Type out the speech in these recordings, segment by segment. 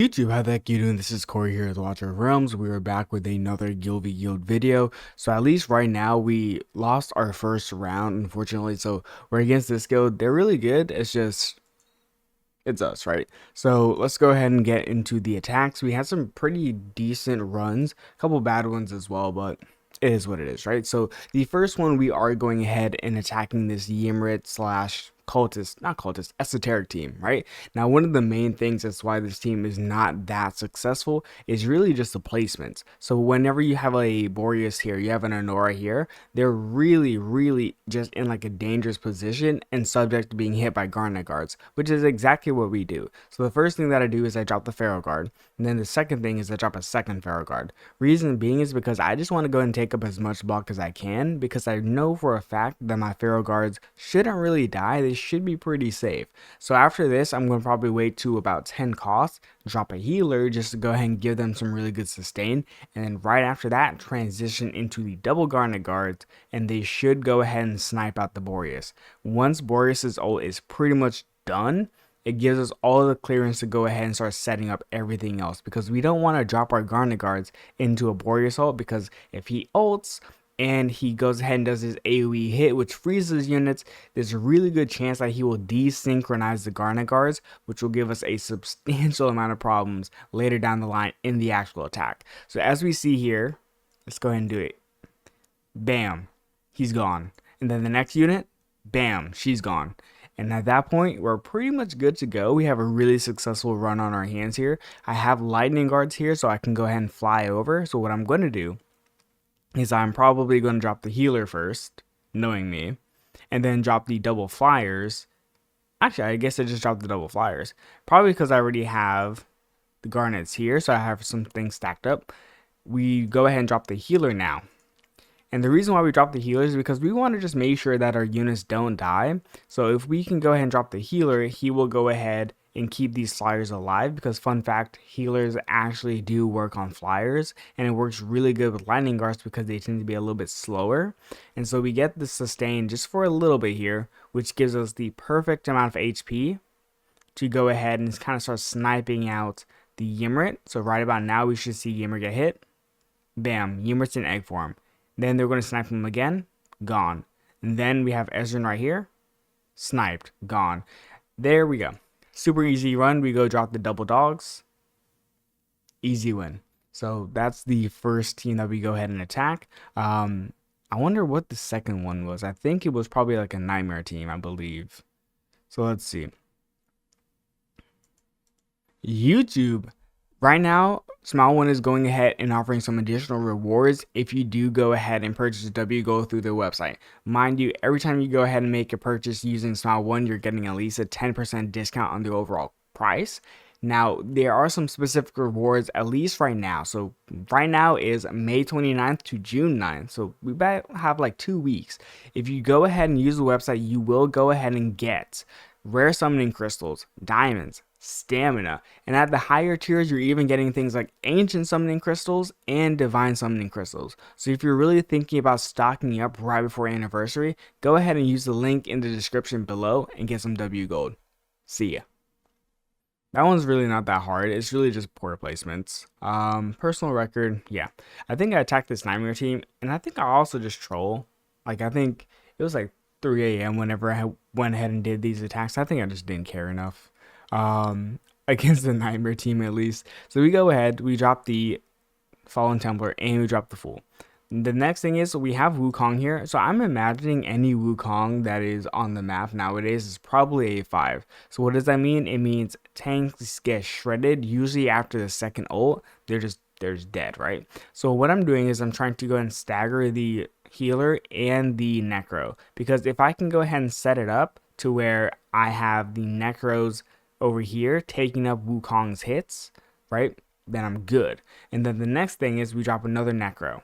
YouTube, how the heck you doing? This is Corey here at the Watcher of Realms. We are back with another Guild v Guild video. So at least right now we lost our first round, unfortunately. So we're against this guild. They're really good. It's us, right? So let's go ahead and get into the attacks. We had some pretty decent runs, a couple bad ones as well, but it is what it is, right? So the first one, we are going ahead and attacking this Ymrit slash cultist, not cultist, esoteric team, right? Now, one of the main things that's why this team is not that successful is really just the placements. So whenever you have a Boreas here, you have an Honora here, they're really just in like a dangerous position and subject to being hit by Garnet guards, which is exactly what we do. So the first thing that I do is I drop the Pharaoh guard, and then the second thing is I drop a second Pharaoh guard. Reason being is because I just want to go and take up as much block as I can, because I know for a fact that my Pharaoh guards shouldn't really die. They should be pretty safe. So after this, I'm going to probably wait to about 10 costs, drop a healer just to go ahead and give them some really good sustain, and then right after that transition into the double Garnet guards, and they should go ahead and snipe out the Boreas. Once Boreas's ult is pretty much done, it gives us all the clearance to go ahead and start setting up everything else, because we don't want to drop our Garnet guards into a Boreas ult, because if he ults and he goes ahead and does his AoE hit, which freezes units, there's a really good chance that he will desynchronize the Garnet guards, which will give us a substantial amount of problems later down the line in the actual attack. So as we see here, let's go ahead and do it. Bam, he's gone. And then the next unit, bam, she's gone. And at that point, we're pretty much good to go. We have a really successful run on our hands here. I have lightning guards here, so I can go ahead and fly over. So what I'm going to do is I'm probably going to drop the healer first, knowing me, and then drop the double flyers. Actually, I guess I just dropped the double flyers, probably because I already have the garnets here, so I have some things stacked up. We go ahead and drop the healer now. And the reason why we drop the healer is because we want to just make sure that our units don't die. So if we can go ahead and drop the healer, he will go ahead and keep these flyers alive, because fun fact, healers actually do work on flyers, and it works really good with lightning guards because they tend to be a little bit slower. And so we get the sustain just for a little bit here, which gives us the perfect amount of HP to go ahead and kind of start sniping out the Ymrit. So right about now we should see Ymrit get hit. Bam, Ymrit's in egg form. Then they're going to snipe him again, gone. And then we have Ezrin right here, sniped, gone. There we go. Super easy run. We go drop the double dogs. Easy win. So that's the first team that we go ahead and attack. I wonder what the second one was. I think it was probably like a nightmare team, I believe. So let's see. YouTube. Right now, Smile One is going ahead and offering some additional rewards if you do go ahead and purchase W Gold through their website. Mind you, every time you go ahead and make a purchase using Smile One, you're getting at least a 10% discount on the overall price. Now, there are some specific rewards, at least right now. So right now is May 29th to June 9th. So we have like 2 weeks. If you go ahead and use the website, you will go ahead and get rare summoning crystals, diamonds, stamina, and at the higher tiers you're even getting things like ancient summoning crystals and divine summoning crystals. So if you're really thinking about stocking up right before anniversary, go ahead and use the link in the description below and get some W Gold. See ya. That one's really not that hard. It's really just poor placements. Personal record, yeah, I think I attacked this nightmare team, and I think I also just troll. Like, I think it was like 3 a.m. whenever I went ahead and did these attacks. I think I just didn't care enough against the nightmare team, at least. So we go ahead, we drop the Fallen Templar, and we drop the Fool. The next thing is we have Wukong here. So I'm imagining any Wukong that is on the map nowadays is probably a 5. So what does that mean? It means tanks get shredded. Usually after the second ult, they're just dead, right? So what I'm doing is I'm trying to go and stagger the healer and the necro, because if I can go ahead and set it up to where I have the necros over here taking up Wukong's hits, right, then I'm good. And then the next thing is we drop another necro.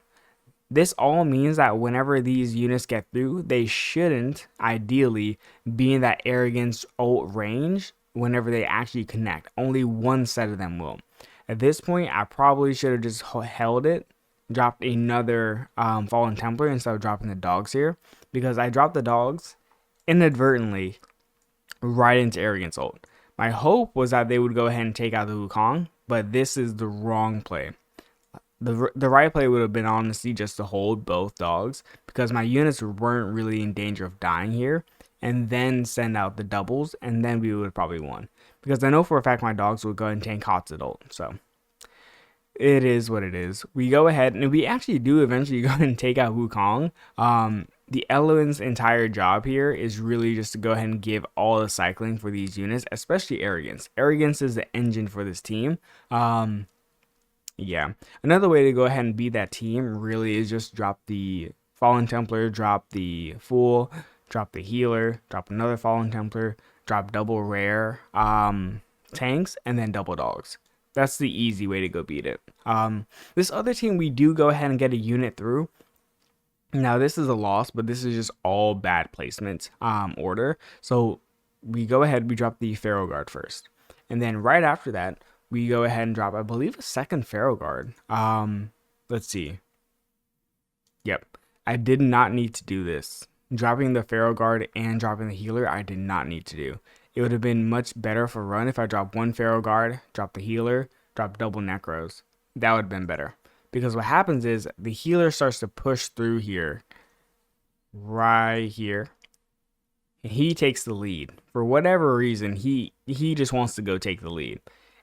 This all means that whenever these units get through, they shouldn't ideally be in that arrogance ult range whenever they actually connect. Only one set of them will. At this point, I probably should have just held it, dropped another Fallen Templar instead of dropping the dogs here, because I dropped the dogs inadvertently right into arrogance ult. My hope was that they would go ahead and take out the Wukong, but this is the wrong play. The right play would have been honestly just to hold both dogs because my units weren't really in danger of dying here, and then send out the doubles, and then we would have probably won. Because I know for a fact my dogs would go ahead and tank Hotzadult, so it is what it is. We go ahead and we actually do eventually go ahead and take out Wukong. The Element's entire job here is really just to go ahead and give all the cycling for these units, especially Arrogance. Arrogance is the engine for this team. Yeah. Another way to go ahead and beat that team really is just drop the Fallen Templar, drop the Fool, drop the Healer, drop another Fallen Templar, drop double rare tanks, and then double dogs. That's the easy way to go beat it. This other team, we do go ahead and get a unit through. Now, this is a loss, but this is just all bad placement order. So we go ahead, we drop the Pharaoh Guard first. And then right after that, we go ahead and drop, I believe, a second Pharaoh Guard. Let's see. Yep. I did not need to do this. Dropping the Pharaoh Guard and dropping the healer, I did not need to do. It would have been much better for run if I dropped one Pharaoh Guard, drop the healer, drop double Necros. That would have been better. Because what happens is the healer starts to push through here. Right here. And he takes the lead. For whatever reason, he just wants to go take the lead.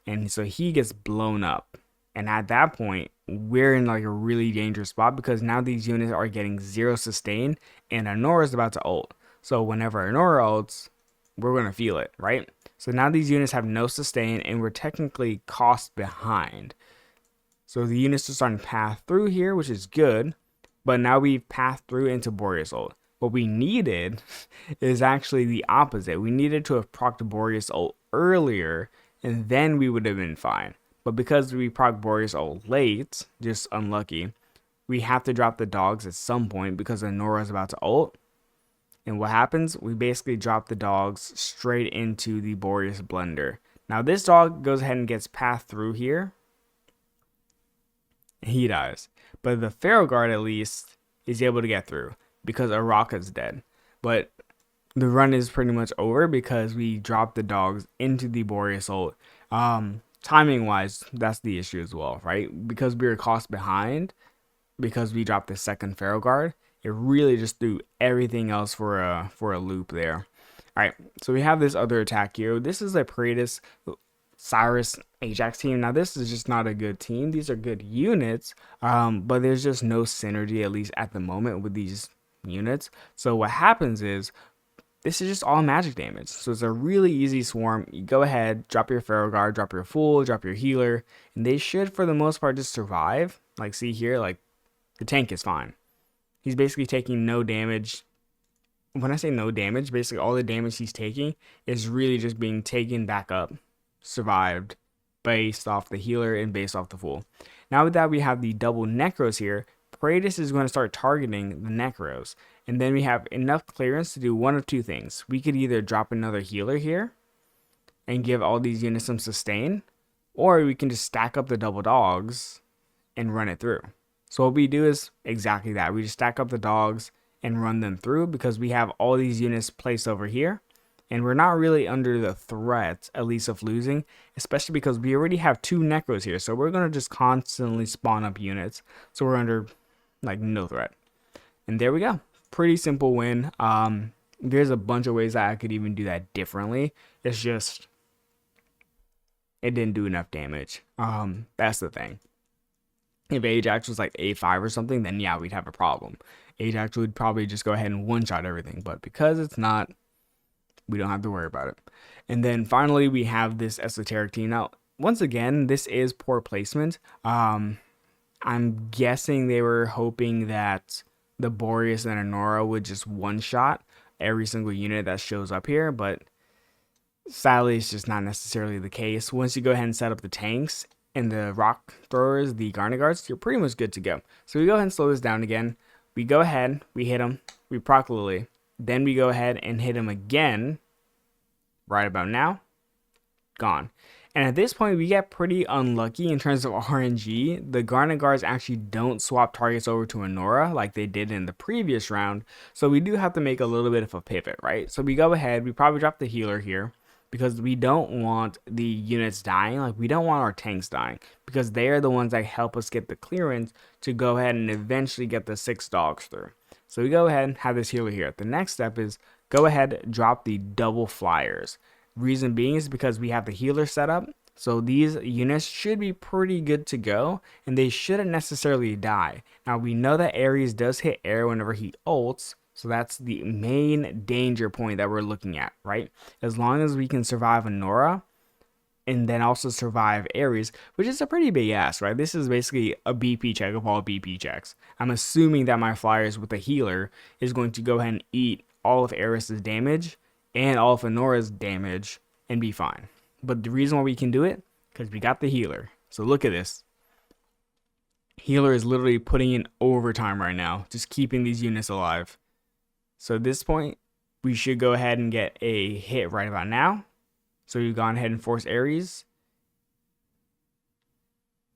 And so he gets blown up. And at that point, we're in like a really dangerous spot because now these units are getting 0 sustain and Anora's about to ult. So whenever Anora ults, we're going to feel it, right? So now these units have no sustain and we're technically cost behind. So the units are starting to path through here, which is good. But now we've passed through into Boreas ult. What we needed is actually the opposite. We needed to have procced Boreas ult earlier and then we would have been fine. But because we proc Boreas ult late, just unlucky, we have to drop the dogs at some point because Anora's about to ult. And what happens? We basically drop the dogs straight into the Boreas Blender. Now this dog goes ahead and gets passed through here. He dies. But the Pharaoh Guard at least is able to get through because Araka's dead. But the run is pretty much over because we dropped the dogs into the Boreas ult. Timing wise, that's the issue as well, right? Because we were cost behind, because we dropped the second Pharaoh Guard, it really just threw everything else for a loop there. All right, so we have this other attack here. This is a Paredes, Cyrus, Ajax team. Now this is just not a good team. These are good units, but there's just no synergy, at least at the moment, with these units. So what happens is, this is just all magic damage. So it's a really easy swarm. You go ahead, drop your Pharaoh Guard, drop your Fool, drop your healer, and they should, for the most part, just survive. Like, see here, like, the tank is fine. He's basically taking no damage. When I say no damage, basically all the damage he's taking is really just being taken back up, survived, based off the healer and based off the Fool. Now with that, we have the double Necros here. Paredes is going to start targeting the Necros. And then we have enough clearance to do one of two things. We could either drop another healer here and give all these units some sustain, or we can just stack up the double dogs and run it through. So what we do is exactly that. We just stack up the dogs and run them through because we have all these units placed over here. And we're not really under the threat, at least of losing, especially because we already have 2 Necros here. So we're going to just constantly spawn up units. So we're under like no threat. And there we go. Pretty simple win. There's a bunch of ways that I could even do that differently. It's just, it didn't do enough damage. That's the thing. If Ajax was like A5 or something, then yeah, we'd have a problem. Ajax would probably just go ahead and one-shot everything. But because it's not, we don't have to worry about it. And then finally, we have this Esoteric team. Now, once again, this is poor placement. I'm guessing they were hoping that the Boreas and Anora would just one-shot every single unit that shows up here, but sadly, it's just not necessarily the case. Once you go ahead and set up the tanks and the rock throwers, the Garnet Guards, you're pretty much good to go. So we go ahead and slow this down again. We go ahead, we hit them, we proc Lily. Then we go ahead and hit him again, right about now, gone. And at this point, we get pretty unlucky in terms of RNG. The Garnet Guards actually don't swap targets over to Anora like they did in the previous round. So we do have to make a little bit of a pivot, right? So we go ahead, we probably drop the healer here. because we don't want the units dying. Like, we don't want our tanks dying because they are the ones that help us get the clearance to go ahead and eventually get the 6 dogs through. So we go ahead and have this healer here. The next step is go ahead, drop the double flyers. Reason being is because we have the healer set up. So these units should be pretty good to go, and they shouldn't necessarily die. Now, we know that Ares does hit air whenever he ults, so that's the main danger point that we're looking at, right? As long as we can survive a Nora, and then also survive Ares, which is a pretty big ask, right? This is basically a BP check of all BP checks. I'm assuming that my flyers with a healer is going to go ahead and eat all of Ares' damage and all of Anora's damage and be fine. But the reason why we can do it, because we got the healer. So look at this. Healer is literally putting in overtime right now, just keeping these units alive. So at this point, we should go ahead and get a hit right about now. So we've gone ahead and forced Ares.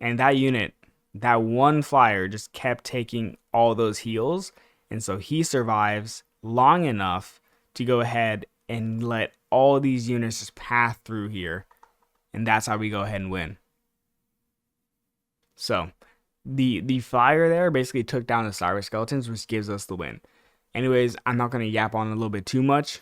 And that unit, that one flyer just kept taking all those heals. And so he survives long enough to go ahead and let all these units just pass through here. And that's how we go ahead and win. So the flyer there basically took down the Cyrus skeletons, which gives us the win. Anyways, I'm not going to yap on a little bit too much.